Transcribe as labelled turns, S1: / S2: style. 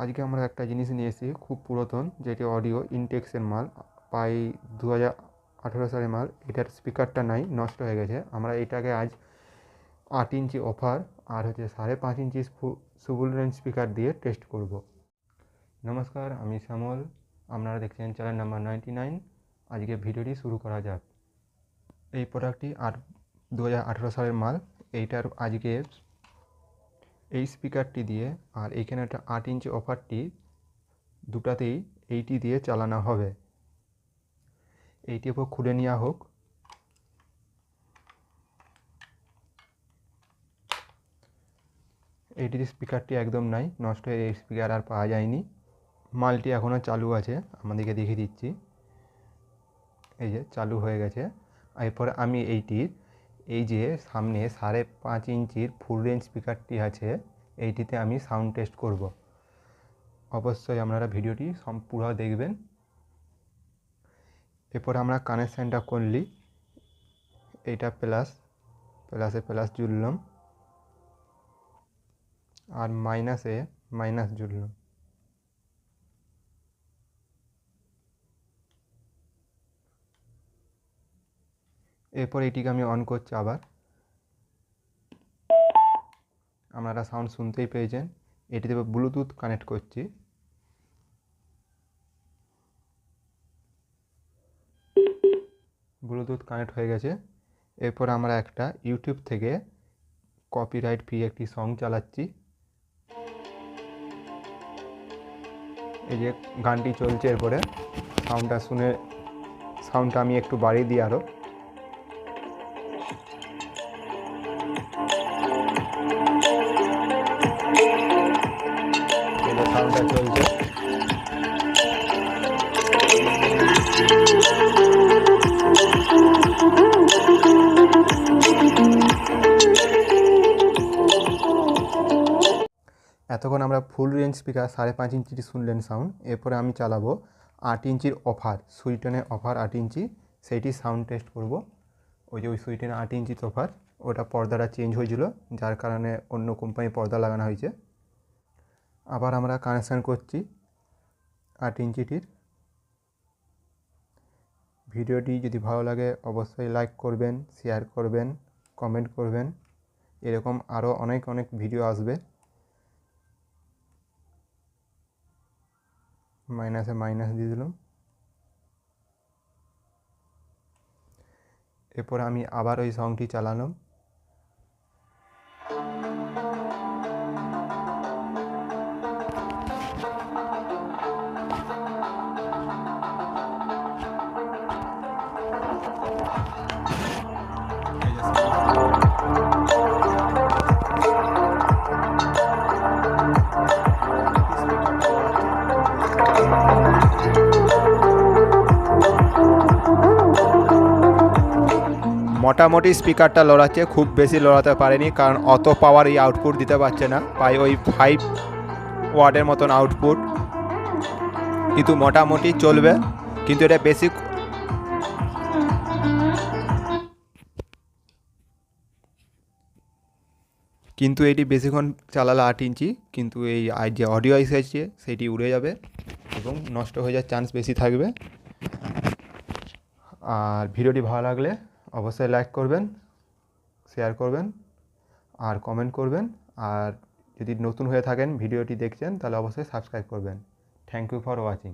S1: আজকে আমরা একটা জিনিস নিয়ে এসেছি খুব পুরাতন, যেটি অডিও ইনটেক্সের মাল, প্রায় 2018 সালের মাল। এটার স্পিকারটা নাই, নষ্ট হয়ে গেছে। আমরা এটাকে আজ 8 ইঞ্চি অফার আর 5.5 ইঞ্চি ফুল রেঞ্জ স্পিকার দিয়ে টেস্ট করব। নমস্কার, আমি শ্যামল, আপনারা দেখছেন চ্যানেল নাম্বার 99। আজকে ভিডিওটি শুরু করা যাক। এই প্রোডাক্টটি 2018 সালের মাল। এইটার আজকে এই স্পিকারটি দিয়ে আর এইখানে একটা 8 ইঞ্চি অফারটি দুটাতেই এইটি দিয়ে চালানো হবে। এইটি এরপর খুলে নেওয়া হোক। এইটির স্পিকারটি একদম নাই, নষ্ট হয়ে এই স্পিকার আর পাওয়া যায়নি। মালটি এখনও চালু আছে, আমাদেরকে দেখিয়ে দিচ্ছি। এই যে চালু হয়ে গেছে। এরপরে আমি এইটির এই যে সামনে 5.5 ইঞ্চির ফুল রেঞ্জ স্পিকারটি আছে, এইটিতে আমি সাউন্ড টেস্ট করব। অবশ্যই আপনারা ভিডিওটি পুরো দেখবেন। এরপর আমরা কানেকশানটা করলি, এইটা প্লাসে প্লাস জুড়লাম আর মাইনাসে মাইনাস জুড়লাম। এরপর এটিকে আমি অন করছি আবার। আপনারা সাউন্ড শুনতেই পেয়েছেন। এটিতে ব্লুটুথ কানেক্ট করছি। ব্লুটুথ কানেক্ট হয়ে গেছে। এরপর আমরা একটা ইউটিউব থেকে কপিরাইট ফ্রি একটি সং চালাচ্ছি। এই যে গানটি চলছে, এরপরে সাউন্ডটা আমি একটু বাড়িয়ে দিই আরও। সাউন্ডটা চলছে। এতক্ষণ আমরা ফুল রেঞ্জ স্পিকার 5.5 ইঞ্চিটি শুনলেন সাউন্ড। এরপরে আমি চালাবো 8 ইঞ্চির অফার, সুইটেনের অফার 8 ইঞ্চি, সেইটি সাউন্ড টেস্ট করব। ওই সুইটেনের 8 ইঞ্চি অফার, ওটা পর্দাটা চেঞ্জ হয়েছিল, যার কারণে অন্য কোম্পানির পর্দা লাগানো হয়েছে। আবার আমরা কানেকশান করছি 8 ইঞ্চিটির। ভিডিওটি যদি ভালো লাগে অবশ্যই লাইক করবেন, শেয়ার করবেন, কমেন্ট করবেন। এরকম আরও অনেক ভিডিও আসবে। মাইনাসে মাইনাস দিয়ে দিলাম। এরপর আমি আবার ওই সংটি চালালাম। মোটামুটি স্পিকারটা লড়াচ্ছে, খুব বেশি লড়াতে পারেনি, কারণ অত পাওয়ার এই আউটপুট দিতে পারছে না। প্রায় ওই 5 ওয়াটের মতন আউটপুট, কিন্তু মোটামুটি চলবে। কিন্তু এটা বেশি এটি বেশিক্ষণ চালালে 8 ইঞ্চি, কিন্তু এই যে অডিও এসেছে সেটি উড়ে যাবে এবং নষ্ট হয়ে যাওয়ার চান্স বেশি থাকবে। আর ভিডিওটি ভালো লাগলে অবশ্যই লাইক করবেন, শেয়ার করবেন আর কমেন্ট করবেন। আর যদি নতুন হয়ে থাকেন ভিডিওটি দেখছেন, তাহলে অবশ্যই সাবস্ক্রাইব করবেন। Thank you for watching.